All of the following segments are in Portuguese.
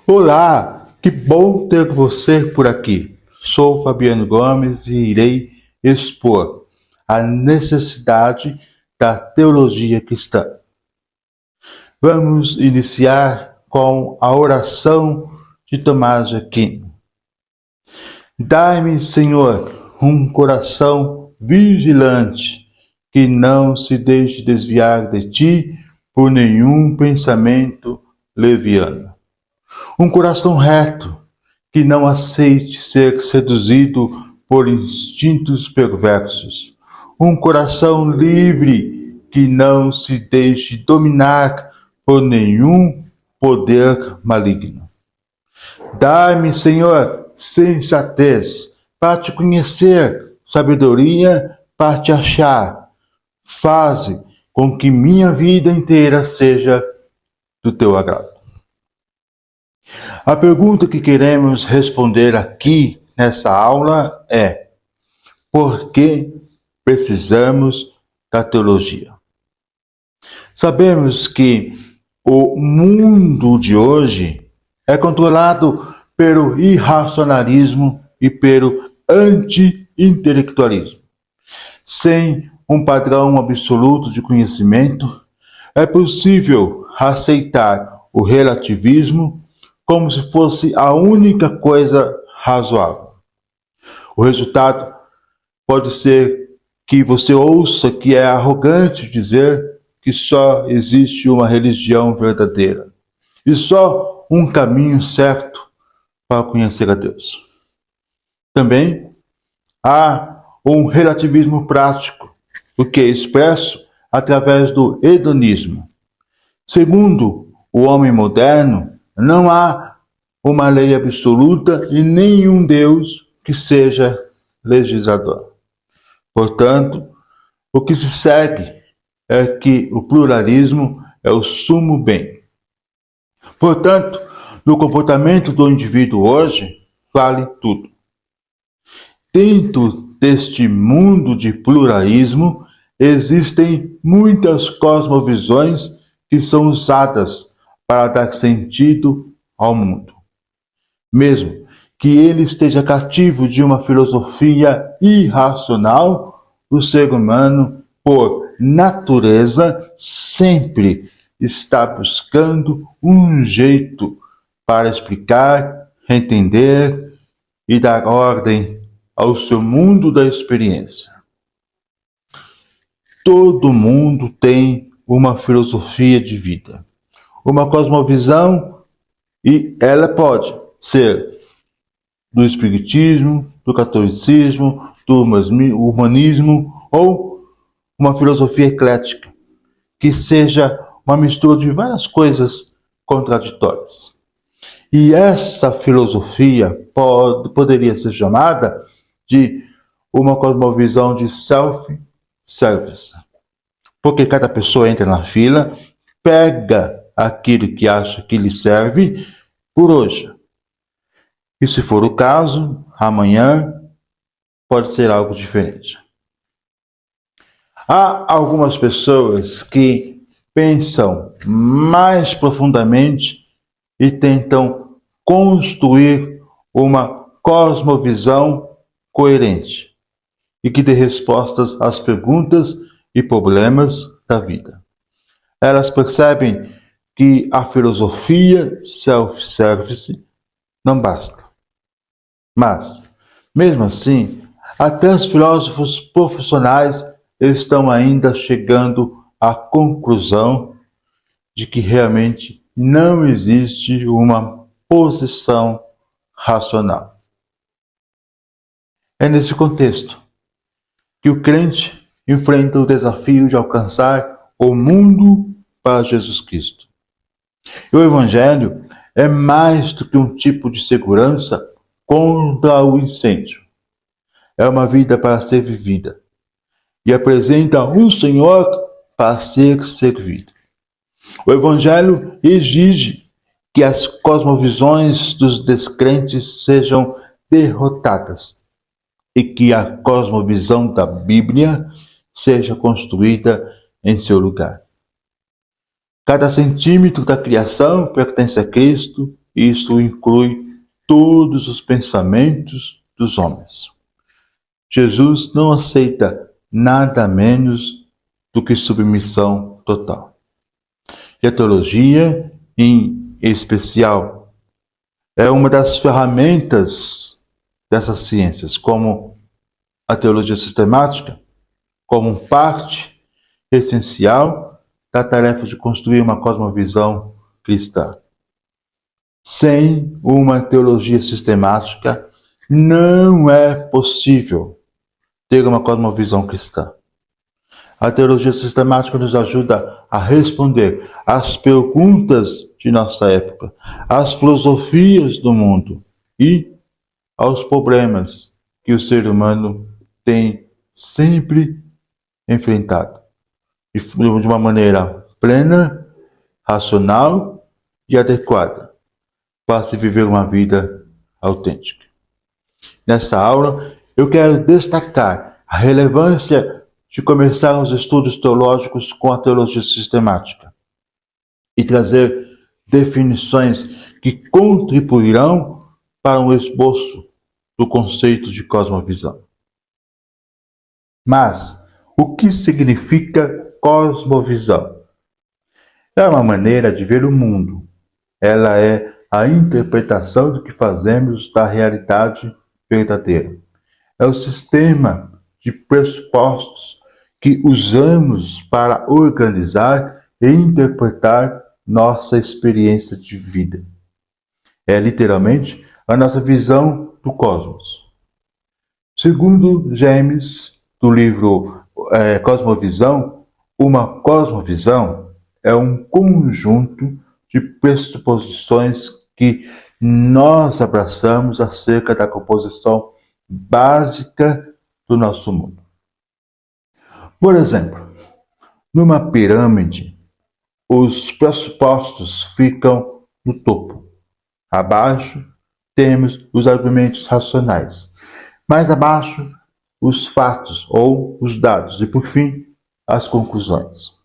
Olá, que bom ter você por aqui. Sou Fabiano Gomes e irei expor a necessidade da teologia cristã. Vamos iniciar com a oração de Tomás de Aquino. Dai-me, Senhor, um coração vigilante, que não se deixe desviar de ti por nenhum pensamento leviano. Um coração reto, que não aceite ser seduzido por instintos perversos. Um coração livre, que não se deixe dominar por nenhum poder maligno. Dai-me, Senhor, sensatez para te conhecer, sabedoria para te achar. Faze com que minha vida inteira seja do teu agrado. A pergunta que queremos responder aqui nessa aula é: por que precisamos da teologia? Sabemos que o mundo de hoje é controlado pelo irracionalismo e pelo anti-intelectualismo. Sem um padrão absoluto de conhecimento, é possível aceitar o relativismo como se fosse a única coisa razoável. O resultado pode ser que você ouça que é arrogante dizer que só existe uma religião verdadeira e só um caminho certo para conhecer a Deus. Também há um relativismo prático, o que é expresso através do hedonismo. Segundo o homem moderno, não há uma lei absoluta e nenhum Deus que seja legislador. Portanto, o que se segue é que o pluralismo é o sumo bem. Portanto, no comportamento do indivíduo hoje, vale tudo. Dentro deste mundo de pluralismo, existem muitas cosmovisões que são usadas para dar sentido ao mundo. Mesmo que ele esteja cativo de uma filosofia irracional, o ser humano, por natureza, sempre está buscando um jeito para explicar, entender e dar ordem ao seu mundo da experiência. Todo mundo tem uma filosofia de vida, uma cosmovisão, e ela pode ser do espiritismo, do catolicismo, do humanismo ou uma filosofia eclética, que seja uma mistura de várias coisas contraditórias. E essa filosofia poderia ser chamada de uma cosmovisão de self-service, porque cada pessoa entra na fila, pega aquilo que acha que lhe serve por hoje. E se for o caso, amanhã pode ser algo diferente. Há algumas pessoas que pensam mais profundamente e tentam construir uma cosmovisão coerente e que dê respostas às perguntas e problemas da vida. Elas percebem que a filosofia self-service não basta. Mas, mesmo assim, até os filósofos profissionais estão ainda chegando à conclusão de que realmente não existe uma posição racional. É nesse contexto que o crente enfrenta o desafio de alcançar o mundo para Jesus Cristo. E o Evangelho é mais do que um tipo de segurança contra o incêndio. É uma vida para ser vivida e apresenta um Senhor para ser servido. O Evangelho exige que as cosmovisões dos descrentes sejam derrotadas e que a cosmovisão da Bíblia seja construída em seu lugar. Cada centímetro da criação pertence a Cristo, e isso inclui todos os pensamentos dos homens. Jesus não aceita nada menos do que submissão total. E a teologia, em especial, é uma das ferramentas dessas ciências, como a teologia sistemática, como parte essencial da tarefa de construir uma cosmovisão cristã. Sem uma teologia sistemática, não é possível ter uma cosmovisão cristã. A teologia sistemática nos ajuda a responder às perguntas de nossa época, às filosofias do mundo e aos problemas que o ser humano tem sempre enfrentado de uma maneira plena, racional e adequada para se viver uma vida autêntica. Nessa aula, eu quero destacar a relevância de começar os estudos teológicos com a teologia sistemática e trazer definições que contribuirão para um esboço do conceito de cosmovisão. Mas, o que significa cosmovisão? É uma maneira de ver o mundo. Ela é a interpretação do que fazemos da realidade verdadeira. É o sistema de pressupostos que usamos para organizar e interpretar nossa experiência de vida. É literalmente a nossa visão do cosmos. Segundo James, do livro Cosmovisão, uma cosmovisão é um conjunto de pressuposições que nós abraçamos acerca da composição básica do nosso mundo. Por exemplo, numa pirâmide, os pressupostos ficam no topo. Abaixo, temos os argumentos racionais. Mais abaixo, os fatos ou os dados. E, por fim, as conclusões.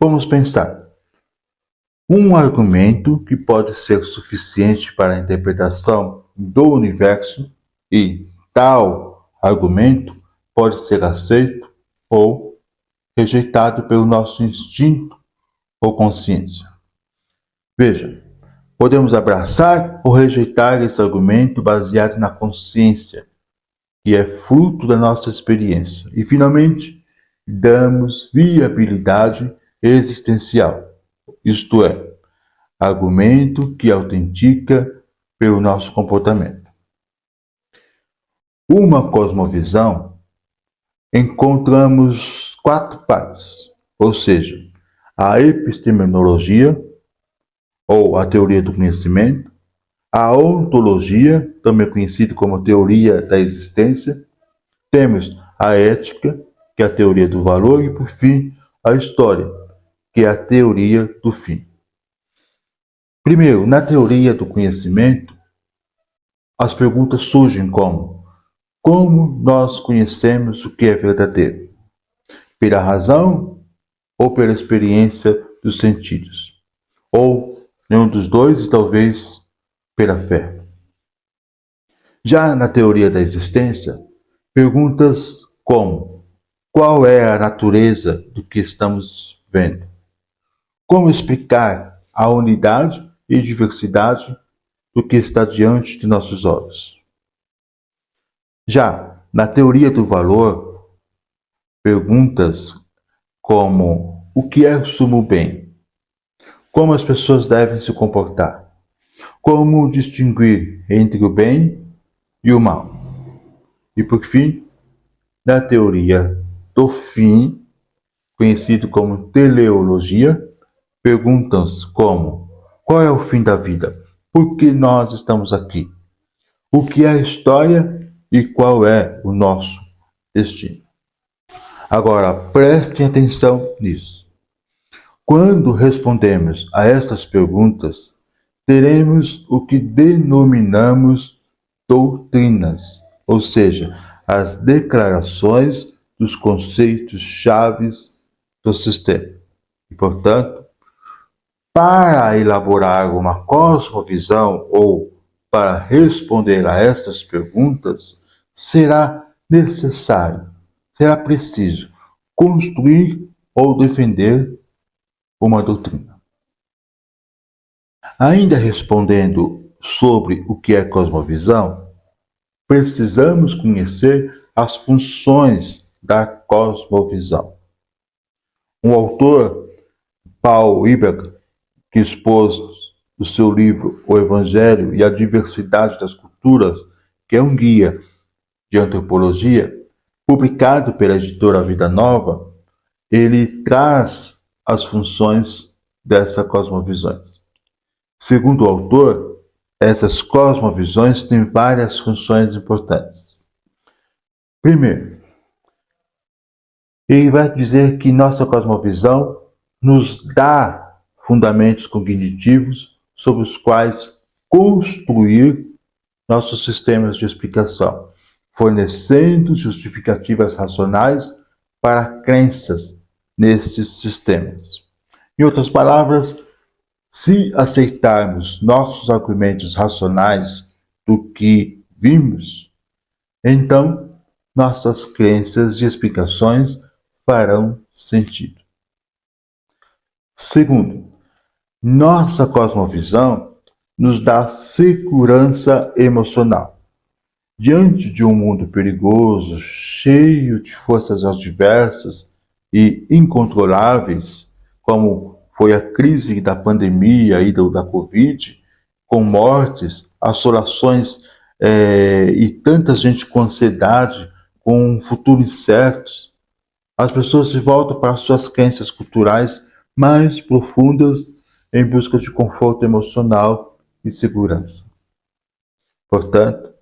Vamos pensar. Um argumento que pode ser suficiente para a interpretação do universo e tal argumento pode ser aceito ou rejeitado pelo nosso instinto ou consciência. Veja, podemos abraçar ou rejeitar esse argumento baseado na consciência, que é fruto da nossa experiência. E, finalmente, damos viabilidade existencial, isto é, argumento que autentica pelo nosso comportamento. Uma cosmovisão encontramos 4 partes, ou seja, a epistemologia, ou a teoria do conhecimento, a ontologia, também conhecida como teoria da existência, temos a ética, que é a teoria do valor, e, por fim, a história, que é a teoria do fim. Primeiro, na teoria do conhecimento, as perguntas surgem como nós conhecemos o que é verdadeiro? Pela razão ou pela experiência dos sentidos? Ou nenhum dos dois e talvez pela fé? Já na teoria da existência, perguntas como: qual é a natureza do que estamos vendo? Como explicar a unidade e diversidade do que está diante de nossos olhos? Já na teoria do valor, perguntas como: o que é o sumo bem? Como as pessoas devem se comportar? Como distinguir entre o bem e o mal? E, por fim, na teoria do fim, conhecido como teleologia, perguntas como: qual é o fim da vida? Por que nós estamos aqui? O que é a história e qual é o nosso destino? Agora, prestem atenção nisso. Quando respondemos a estas perguntas, teremos o que denominamos doutrinas, ou seja, as declarações dos conceitos chaves do sistema. E, portanto, Para elaborar uma cosmovisão ou para responder a estas perguntas, será necessário, será preciso construir ou defender uma doutrina. Ainda respondendo sobre o que é cosmovisão, precisamos conhecer as funções da cosmovisão. O autor Paul Ilbach, que expôs no seu livro O Evangelho e a Diversidade das Culturas, que é um guia de antropologia, publicado pela editora Vida Nova, ele traz as funções dessas cosmovisões. Segundo o autor, essas cosmovisões têm várias funções importantes. Primeiro, ele vai dizer que nossa cosmovisão nos dá fundamentos cognitivos sobre os quais construir nossos sistemas de explicação, fornecendo justificativas racionais para crenças nestes sistemas. Em outras palavras, se aceitarmos nossos argumentos racionais do que vimos, então nossas crenças e explicações farão sentido. Segundo, nossa cosmovisão nos dá segurança emocional. Diante de um mundo perigoso, cheio de forças adversas e incontroláveis, como foi a crise da pandemia e da Covid, com mortes, assolações e tanta gente com ansiedade, com um futuro incerto, as pessoas se voltam para suas crenças culturais mais profundas em busca de conforto emocional e segurança. Portanto,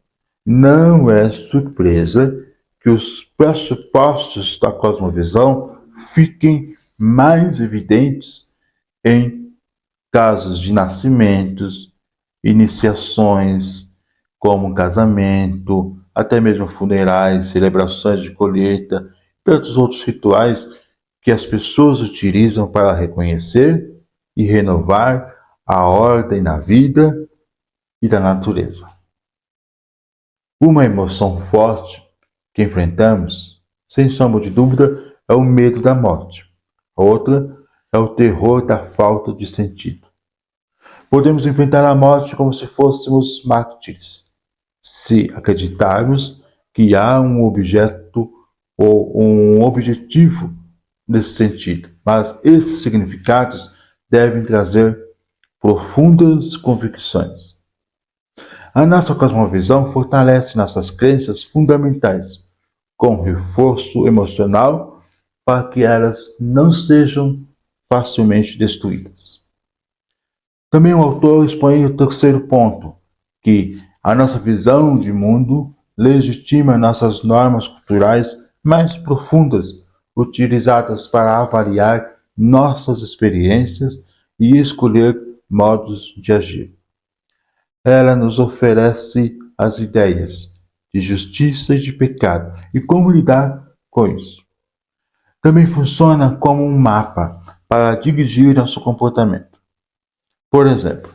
não é surpresa que os pressupostos da cosmovisão fiquem mais evidentes em casos de nascimentos, iniciações, como casamento, até mesmo funerais, celebrações de colheita, tantos outros rituais que as pessoas utilizam para reconhecer e renovar a ordem na vida e da natureza. Uma emoção forte que enfrentamos, sem sombra de dúvida, é o medo da morte. A outra é o terror da falta de sentido. Podemos enfrentar a morte como se fôssemos mártires, se acreditarmos que há um objeto ou um objetivo nesse sentido, mas esses significados devem trazer profundas convicções. A nossa cosmovisão fortalece nossas crenças fundamentais, com reforço emocional para que elas não sejam facilmente destruídas. Também o autor expõe o terceiro ponto, que a nossa visão de mundo legitima nossas normas culturais mais profundas, utilizadas para avaliar nossas experiências e escolher modos de agir. Ela nos oferece as ideias de justiça e de pecado e como lidar com isso. Também funciona como um mapa para dirigir nosso comportamento. Por exemplo,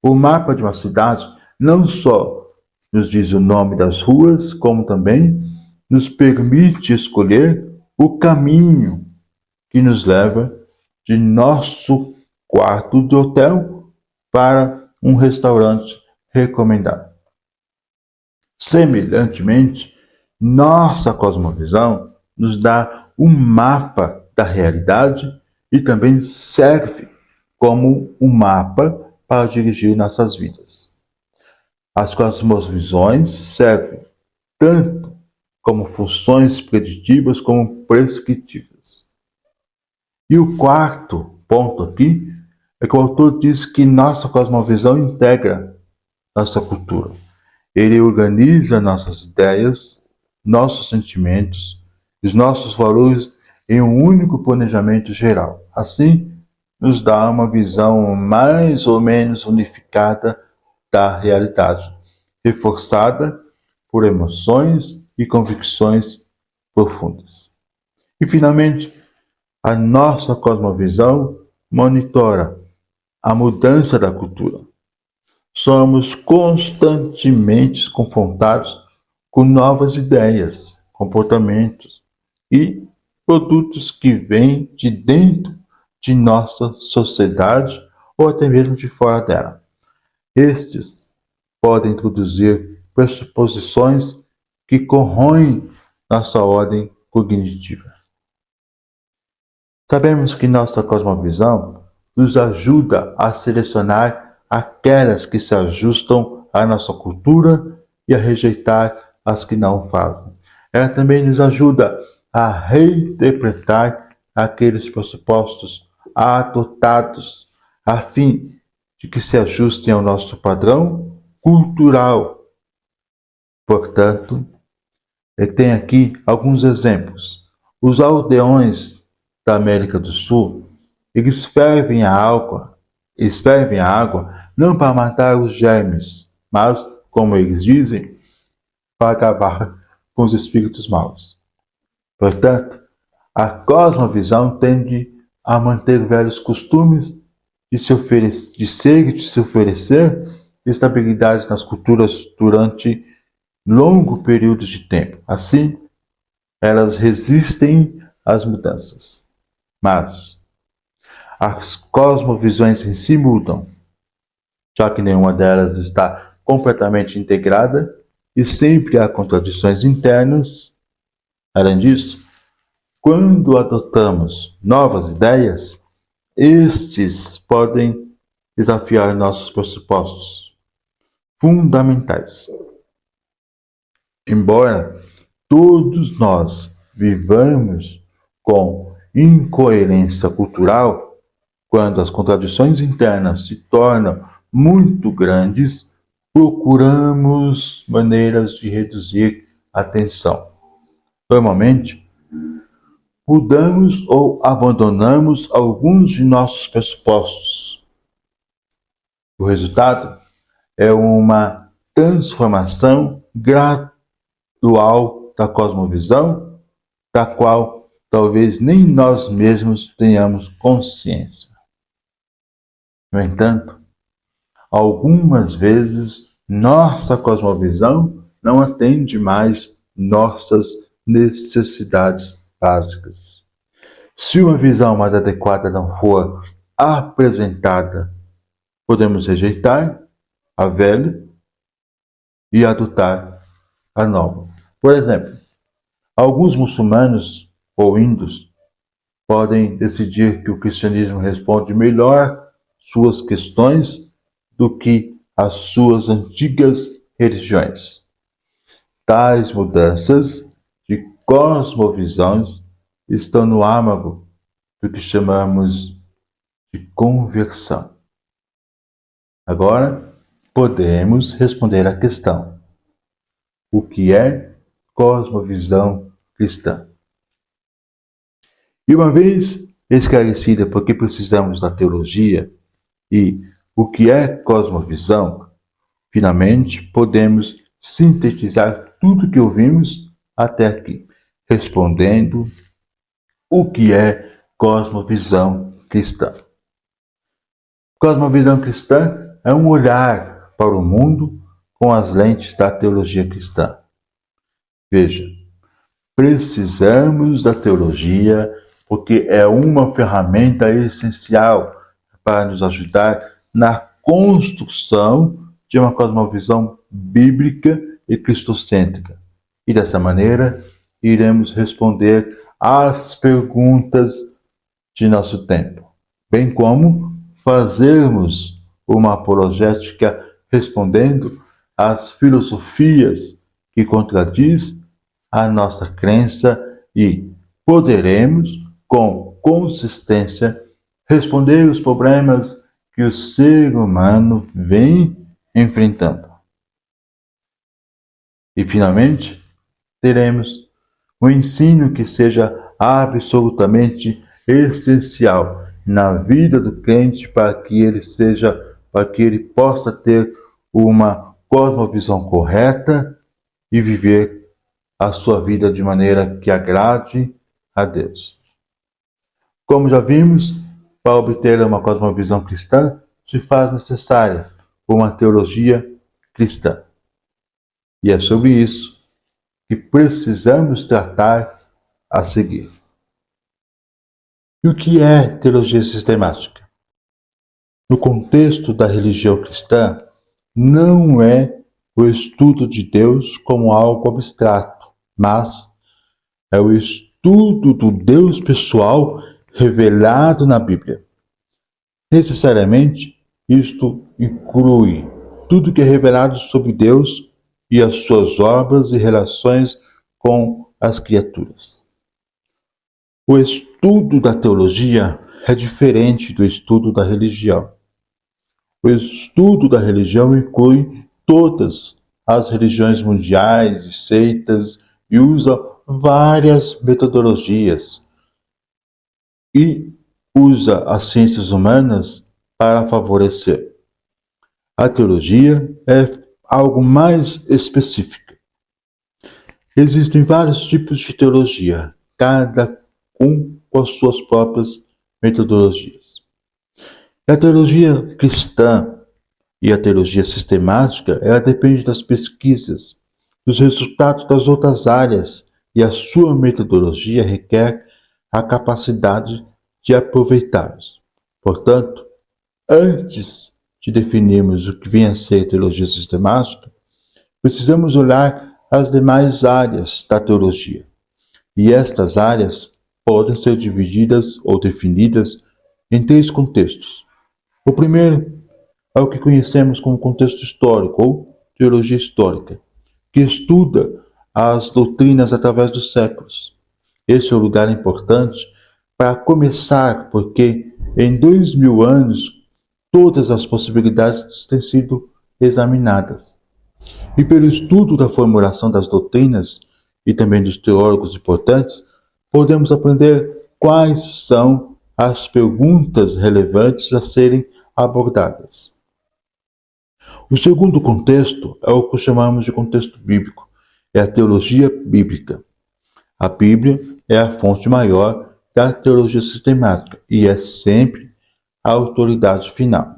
o mapa de uma cidade não só nos diz o nome das ruas, como também nos permite escolher o caminho que nos leva de nosso quarto de hotel para um restaurante recomendado. Semelhantemente, nossa cosmovisão nos dá um mapa da realidade e também serve como um mapa para dirigir nossas vidas. As cosmovisões servem tanto como funções preditivas como prescritivas. E o quarto ponto aqui é que o autor diz que nossa cosmovisão integra nossa cultura. Ele organiza nossas ideias, nossos sentimentos, os nossos valores em um único planejamento geral. Assim, nos dá uma visão mais ou menos unificada da realidade, reforçada por emoções e convicções profundas. E, finalmente, a nossa cosmovisão monitora a mudança da cultura. Somos constantemente confrontados com novas ideias, comportamentos e produtos que vêm de dentro de nossa sociedade ou até mesmo de fora dela. Estes podem introduzir pressuposições que corroem nossa ordem cognitiva. Sabemos que nossa cosmovisão nos ajuda a selecionar aquelas que se ajustam à nossa cultura e a rejeitar as que não fazem. Ela também nos ajuda a reinterpretar aqueles pressupostos adotados a fim de que se ajustem ao nosso padrão cultural. Portanto, eu tenho aqui alguns exemplos. Os aldeões da América do Sul, eles fervem a água não para matar os germes, mas, como eles dizem, para acabar com os espíritos maus. Portanto, a cosmovisão tende a manter velhos costumes de se oferecer estabilidade nas culturas durante longo período de tempo. Assim, elas resistem às mudanças. Mas as cosmovisões em si mudam, já que nenhuma delas está completamente integrada e sempre há contradições internas. Além disso, quando adotamos novas ideias, estes podem desafiar nossos pressupostos fundamentais. Embora todos nós vivamos com incoerência cultural, quando as contradições internas se tornam muito grandes, procuramos maneiras de reduzir a tensão. Normalmente, mudamos ou abandonamos alguns de nossos pressupostos. O resultado é uma transformação gradual da cosmovisão, da qual talvez nem nós mesmos tenhamos consciência. No entanto, algumas vezes nossa cosmovisão não atende mais nossas necessidades básicas. Se uma visão mais adequada não for apresentada, podemos rejeitar a velha e adotar a nova. Por exemplo, alguns muçulmanos ou índios podem decidir que o cristianismo responde melhor suas questões do que as suas antigas religiões. Tais mudanças de cosmovisões estão no âmago do que chamamos de conversão. Agora, podemos responder à questão: o que é cosmovisão cristã? E uma vez esclarecida por que precisamos da teologia e o que é cosmovisão, finalmente podemos sintetizar tudo que ouvimos até aqui, respondendo o que é cosmovisão cristã. Cosmovisão cristã é um olhar para o mundo com as lentes da teologia cristã. Veja, precisamos da teologia porque é uma ferramenta essencial para nos ajudar na construção de uma cosmovisão bíblica e cristocêntrica. E dessa maneira, iremos responder às perguntas de nosso tempo, bem como fazermos uma apologética respondendo às filosofias que contradiz a nossa crença e poderemos, com consistência, responder os problemas que o ser humano vem enfrentando. E, finalmente, teremos um ensino que seja absolutamente essencial na vida do crente para que ele possa ter uma cosmovisão correta e viver a sua vida de maneira que agrade a Deus. Como já vimos, para obter uma cosmovisão cristã, se faz necessária uma teologia cristã. E é sobre isso que precisamos tratar a seguir. E o que é teologia sistemática? No contexto da religião cristã, não é o estudo de Deus como algo abstrato, mas é o estudo do Deus pessoal revelado na Bíblia. Necessariamente, isto inclui tudo que é revelado sobre Deus e as suas obras e relações com as criaturas. O estudo da teologia é diferente do estudo da religião. O estudo da religião inclui todas as religiões mundiais e seitas e usa várias metodologias e usa as ciências humanas para favorecer. A teologia é algo mais específico. Existem vários tipos de teologia, cada um com as suas próprias metodologias. A teologia cristã e a teologia sistemática, ela depende das pesquisas, dos resultados das outras áreas, e a sua metodologia requer a capacidade de aproveitá-los. Portanto, antes de definirmos o que vem a ser teologia sistemática, precisamos olhar as demais áreas da teologia. E estas áreas podem ser divididas ou definidas em 3 contextos. O primeiro é o que conhecemos como contexto histórico ou teologia histórica, que estuda as doutrinas através dos séculos. Esse é um lugar importante para começar, porque em 2000 anos todas as possibilidades têm sido examinadas. E pelo estudo da formulação das doutrinas e também dos teólogos importantes, podemos aprender quais são as perguntas relevantes a serem abordadas. O segundo contexto é o que chamamos de contexto bíblico, é a teologia bíblica. A Bíblia é a fonte maior da teologia sistemática e é sempre a autoridade final.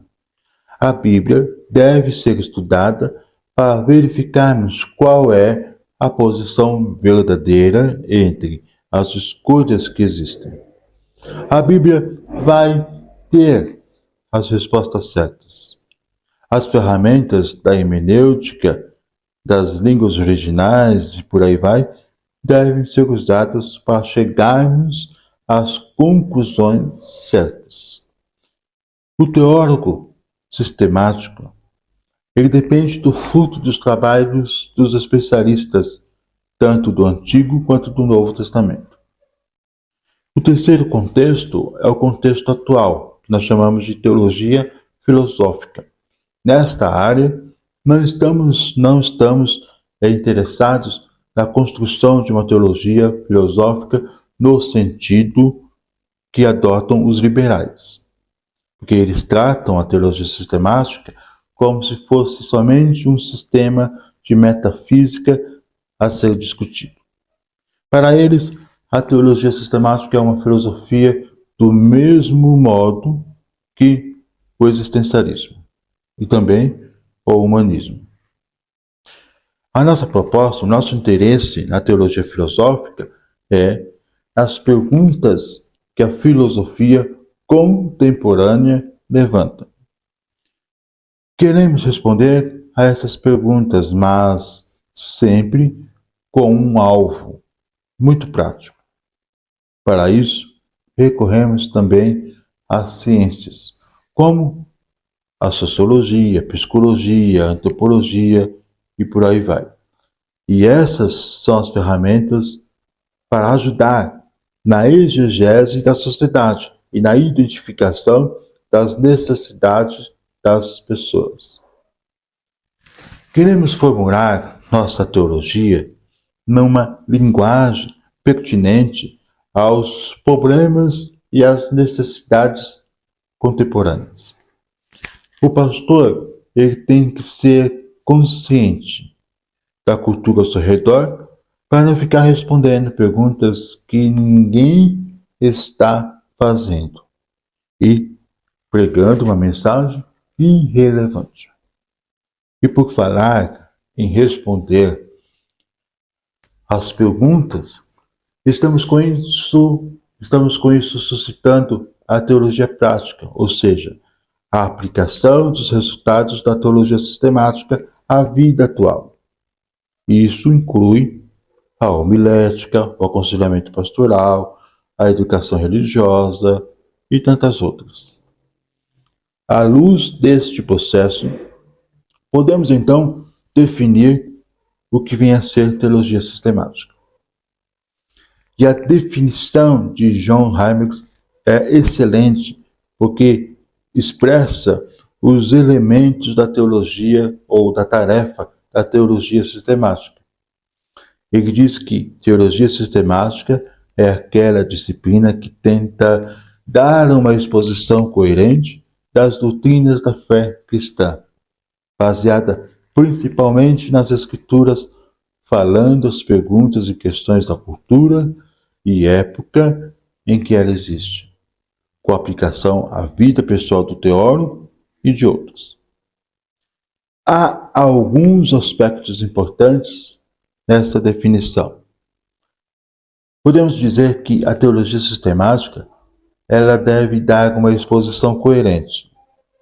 A Bíblia deve ser estudada para verificarmos qual é a posição verdadeira entre as escolhas que existem. A Bíblia vai ter as respostas certas. As ferramentas da hermenêutica, das línguas originais e por aí vai, devem ser usadas para chegarmos às conclusões certas. O teólogo sistemático, ele depende do fruto dos trabalhos dos especialistas, tanto do Antigo quanto do Novo Testamento. O terceiro contexto é o contexto atual, que nós chamamos de teologia filosófica. Nesta área, não estamos interessados na construção de uma teologia filosófica no sentido que adotam os liberais, porque eles tratam a teologia sistemática como se fosse somente um sistema de metafísica a ser discutido. Para eles, a teologia sistemática é uma filosofia do mesmo modo que o existencialismo e também o humanismo. A nossa proposta, o nosso interesse na teologia filosófica é as perguntas que a filosofia contemporânea levanta. Queremos responder a essas perguntas, mas sempre com um alvo muito prático. Para isso, recorremos também às ciências, como a sociologia, a psicologia, a antropologia e por aí vai. E essas são as ferramentas para ajudar na exegese da sociedade e na identificação das necessidades das pessoas. Queremos formular nossa teologia numa linguagem pertinente aos problemas e às necessidades contemporâneas. O pastor, ele tem que ser consciente da cultura ao seu redor para não ficar respondendo perguntas que ninguém está fazendo e pregando uma mensagem irrelevante. E por falar em responder às perguntas, estamos com isso suscitando a teologia prática, ou seja, a aplicação dos resultados da teologia sistemática à vida atual. Isso inclui a homilética, o aconselhamento pastoral, a educação religiosa e tantas outras. À luz deste processo, podemos então definir o que vem a ser teologia sistemática. E a definição de John Heimerdinger é excelente, porque expressa os elementos da teologia ou da tarefa da teologia sistemática. Ele diz que teologia sistemática é aquela disciplina que tenta dar uma exposição coerente das doutrinas da fé cristã, baseada principalmente nas escrituras, falando as perguntas e questões da cultura e época em que ela existe, com aplicação à vida pessoal do teólogo e de outros. Há alguns aspectos importantes nessa definição. Podemos dizer que a teologia sistemática ela deve dar uma exposição coerente,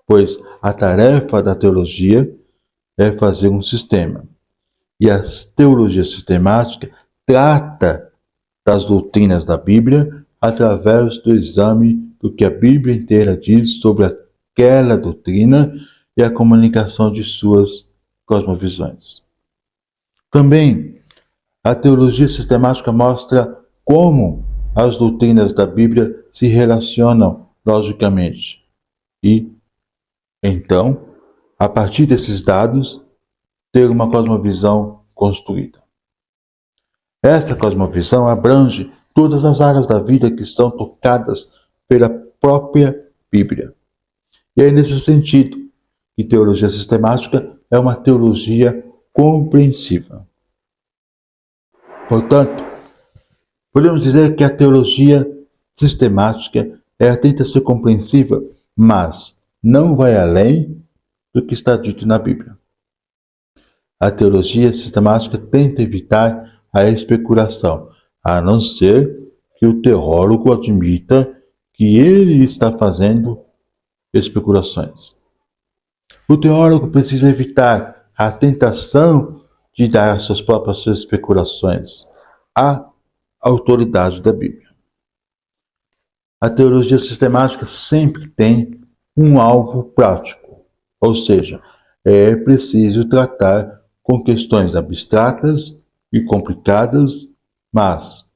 pois a tarefa da teologia é fazer um sistema. E a teologia sistemática trata das doutrinas da Bíblia através do exame do que a Bíblia inteira diz sobre aquela doutrina e a comunicação de suas cosmovisões. Também, a teologia sistemática mostra como as doutrinas da Bíblia se relacionam logicamente e, então, a partir desses dados, ter uma cosmovisão construída. Essa cosmovisão abrange todas as áreas da vida que estão tocadas pela própria Bíblia. E é nesse sentido que teologia sistemática é uma teologia compreensiva. Portanto, podemos dizer que a teologia sistemática tenta ser compreensiva, mas não vai além do que está dito na Bíblia. A teologia sistemática tenta evitar a especulação, a não ser que o teólogo admita que ele está fazendo especulações. O teólogo precisa evitar a tentação de dar as suas próprias especulações à autoridade da Bíblia. A teologia sistemática sempre tem um alvo prático, ou seja, é preciso tratar com questões abstratas e complicadas, mas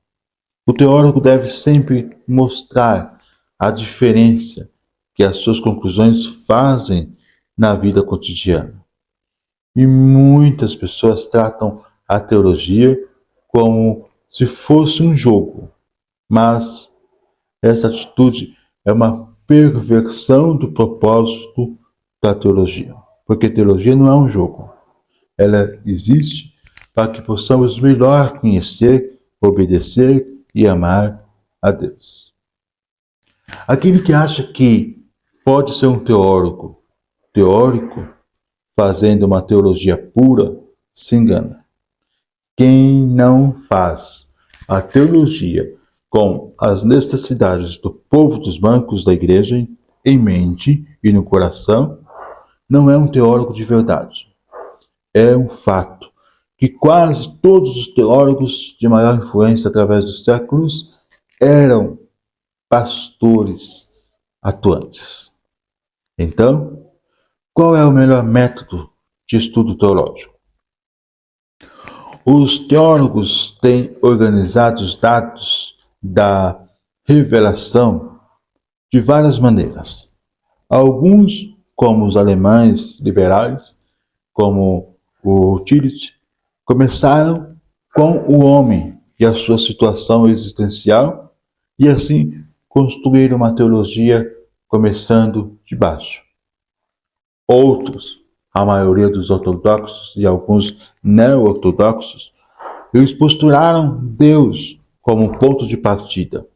o teólogo deve sempre mostrar a diferença que as suas conclusões fazem na vida cotidiana. E muitas pessoas tratam a teologia como se fosse um jogo, mas essa atitude é uma perversão do propósito da teologia, porque teologia não é um jogo. Ela existe para que possamos melhor conhecer, obedecer e amar a Deus. Aquele que acha que pode ser um teórico, fazendo uma teologia pura, se engana. Quem não faz a teologia com as necessidades do povo dos bancos da igreja em mente e no coração, não é um teólogo de verdade. É um fato que quase todos os teólogos de maior influência através dos séculos eram pastores atuantes. Então, qual é o melhor método de estudo teológico? Os teólogos têm organizado os dados da revelação de várias maneiras. Alguns, como os alemães liberais, como o Tillich, começaram com o homem e a sua situação existencial e assim construíram uma teologia começando de baixo. Outros, a maioria dos ortodoxos e alguns neo-ortodoxos, eles postularam Deus como ponto de partida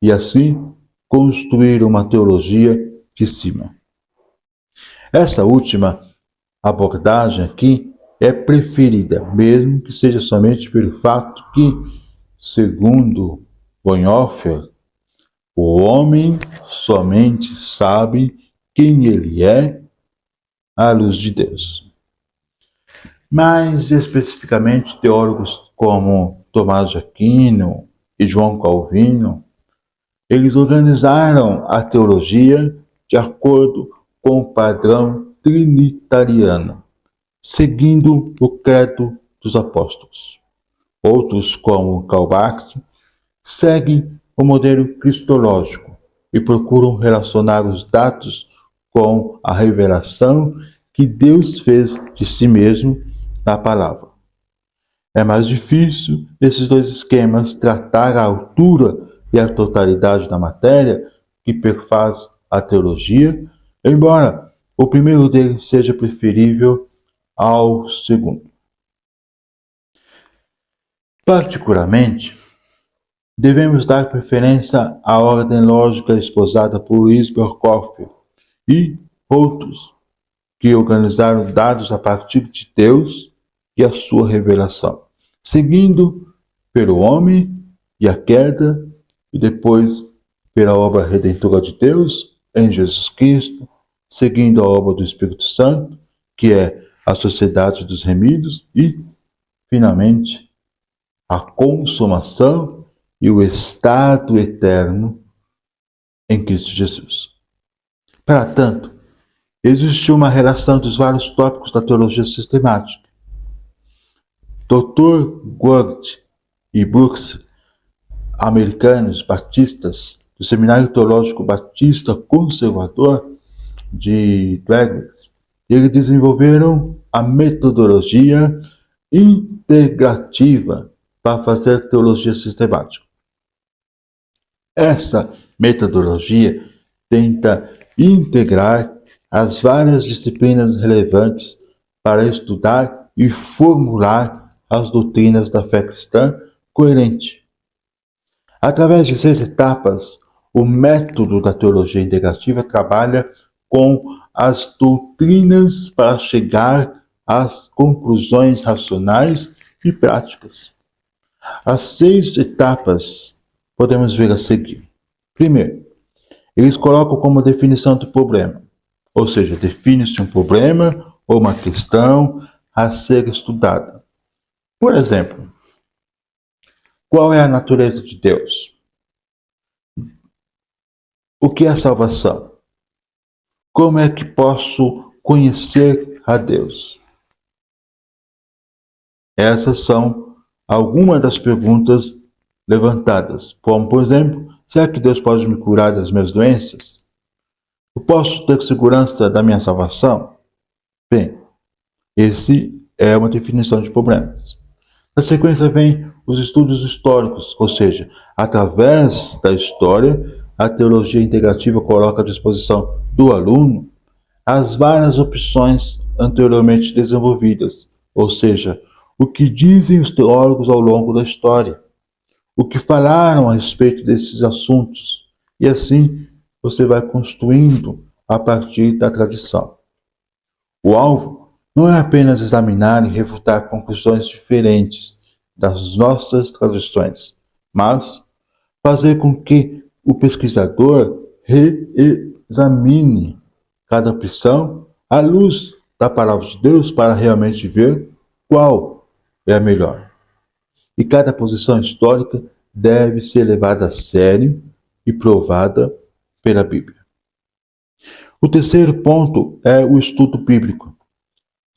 e assim construíram uma teologia de cima. Essa última abordagem aqui é preferida, mesmo que seja somente pelo fato que, segundo Bonhoeffer, o homem somente sabe quem ele é à luz de Deus. Mais especificamente, teólogos como Tomás de Aquino e João Calvino, eles organizaram a teologia de acordo com o padrão trinitariano, seguindo o credo dos apóstolos. Outros, como Karl Barth, seguem o modelo cristológico e procuram relacionar os dados com a revelação que Deus fez de si mesmo na palavra. É mais difícil esses dois esquemas tratar a altura e a totalidade da matéria que perfaz a teologia, embora o primeiro deles seja preferível ao segundo. Particularmente, devemos dar preferência à ordem lógica esposada por Luiz Berkhofer e outros que organizaram dados a partir de Deus e a sua revelação, seguindo pelo homem e a queda, e depois pela obra redentora de Deus em Jesus Cristo, seguindo a obra do Espírito Santo, que é a sociedade dos remidos, e, finalmente, a consumação e o estado eterno em Cristo Jesus. Para tanto, existe uma relação dos vários tópicos da teologia sistemática. Dr. Gord e Brooks, americanos batistas do Seminário Teológico Batista Conservador de Douglas, eles desenvolveram a metodologia integrativa para fazer teologia sistemática. Essa metodologia tenta integrar as várias disciplinas relevantes para estudar e formular as doutrinas da fé cristã coerente. Através de 6 etapas, o método da teologia integrativa trabalha com as doutrinas para chegar às conclusões racionais e práticas. As 6 etapas podemos ver a seguir. Primeiro, eles colocam como definição do problema, ou seja, define-se um problema ou uma questão a ser estudada. Por exemplo, qual é a natureza de Deus? O que é salvação? Como é que posso conhecer a Deus? Essas são algumas das perguntas levantadas, como, por exemplo, será que Deus pode me curar das minhas doenças? Eu posso ter segurança da minha salvação? Bem, esse é uma definição de problemas. Na sequência vem os estudos históricos, ou seja, através da história, a teologia integrativa coloca à disposição do aluno as várias opções anteriormente desenvolvidas, ou seja, o que dizem os teólogos ao longo da história, o que falaram a respeito desses assuntos, e assim você vai construindo a partir da tradição. O alvo não é apenas examinar e refutar conclusões diferentes das nossas tradições, mas fazer com que o pesquisador reexamine cada opção à luz da palavra de Deus para realmente ver qual é a melhor. E cada posição histórica deve ser levada a sério e provada pela Bíblia. O terceiro ponto é o estudo bíblico.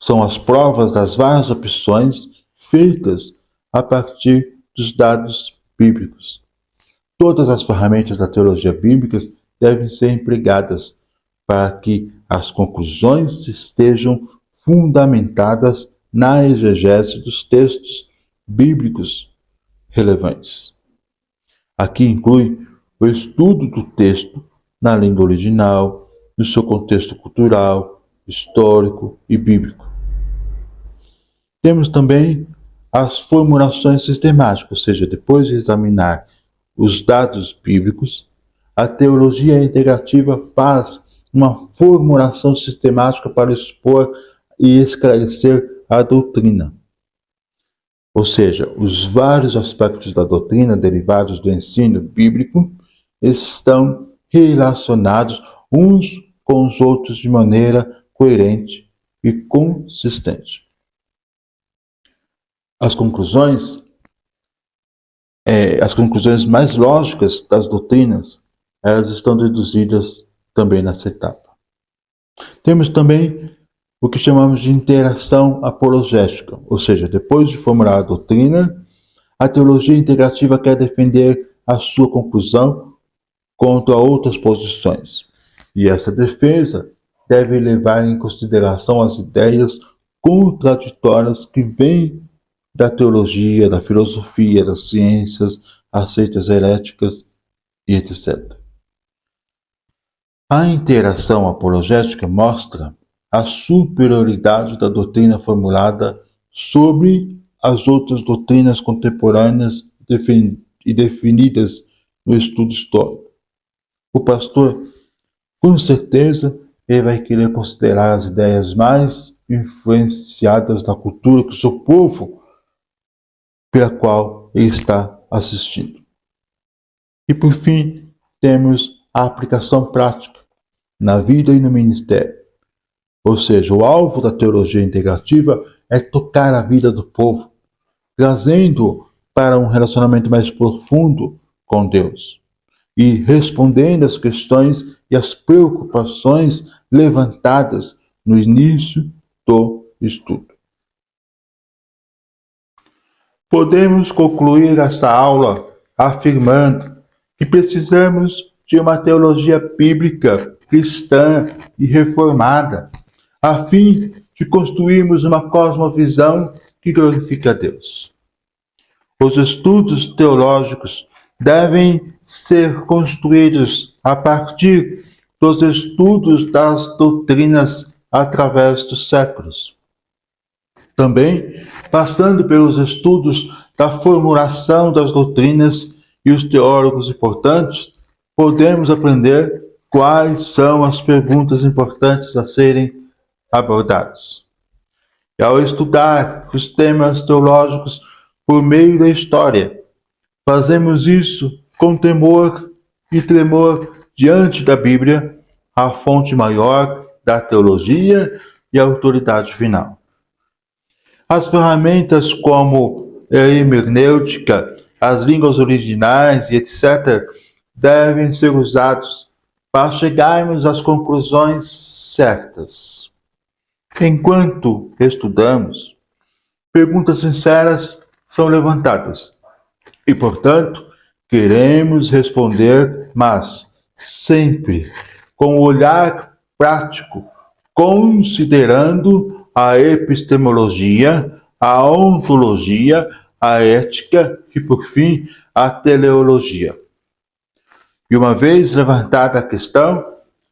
São as provas das várias opções feitas a partir dos dados bíblicos. Todas as ferramentas da teologia bíblica devem ser empregadas para que as conclusões estejam fundamentadas na exegese dos textos bíblicos relevantes. Aqui inclui o estudo do texto na língua original, no seu contexto cultural, histórico e bíblico. Temos também as formulações sistemáticas, ou seja, depois de examinar os dados bíblicos, a teologia integrativa faz uma formulação sistemática para expor e esclarecer a doutrina. Ou seja, os vários aspectos da doutrina derivados do ensino bíblico estão relacionados uns com os outros de maneira coerente e consistente. As conclusões mais lógicas das doutrinas, elas estão deduzidas também nessa etapa. Temos também o que chamamos de interação apologética, ou seja, depois de formular a doutrina, a teologia integrativa quer defender a sua conclusão contra outras posições. E essa defesa deve levar em consideração as ideias contraditórias que vêm da teologia, da filosofia, das ciências, as seitas heréticas e etc. A interação apologética mostra a superioridade da doutrina formulada sobre as outras doutrinas contemporâneas e definidas no estudo histórico. O pastor, com certeza, ele vai querer considerar as ideias mais influenciadas da cultura que o seu povo, pela qual ele está assistindo. E por fim, temos a aplicação prática na vida e no ministério. Ou seja, o alvo da teologia integrativa é tocar a vida do povo, trazendo para um relacionamento mais profundo com Deus e respondendo às questões e às preocupações levantadas no início do estudo. Podemos concluir essa aula afirmando que precisamos de uma teologia bíblica, cristã e reformada, a fim de construirmos uma cosmovisão que glorifica a Deus. Os estudos teológicos devem ser construídos a partir dos estudos das doutrinas através dos séculos. Também, passando pelos estudos da formulação das doutrinas e os teólogos importantes, podemos aprender quais são as perguntas importantes a serem abordadas. E ao estudar os temas teológicos por meio da história, fazemos isso com temor e tremor diante da Bíblia, a fonte maior da teologia e a autoridade final. As ferramentas como a hermenêutica, as línguas originais e etc. devem ser usados para chegarmos às conclusões certas. Enquanto estudamos, perguntas sinceras são levantadas e, portanto, queremos responder, mas sempre com o olhar prático, considerando a epistemologia, a ontologia, a ética e, por fim, a teleologia. E uma vez levantada a questão,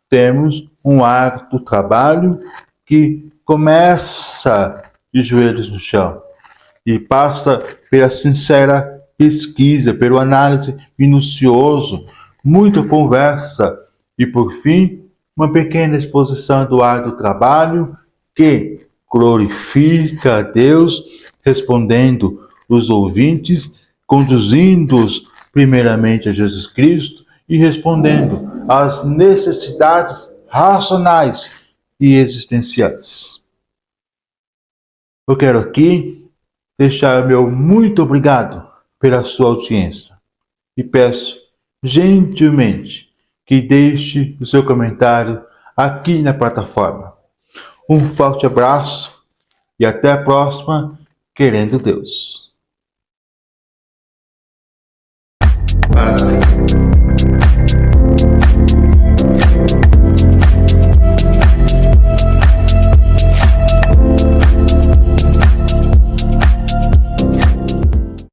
temos um árduo trabalho que começa de joelhos no chão e passa pela sincera pesquisa, pela análise minucioso, muita conversa e, por fim, uma pequena exposição do árduo trabalho que glorifica a Deus, respondendo os ouvintes, conduzindo-os primeiramente a Jesus Cristo e respondendo às necessidades racionais e existenciais. Eu quero aqui deixar meu muito obrigado pela sua audiência e peço gentilmente que deixe o seu comentário aqui na plataforma. Um forte abraço e até a próxima, querendo Deus.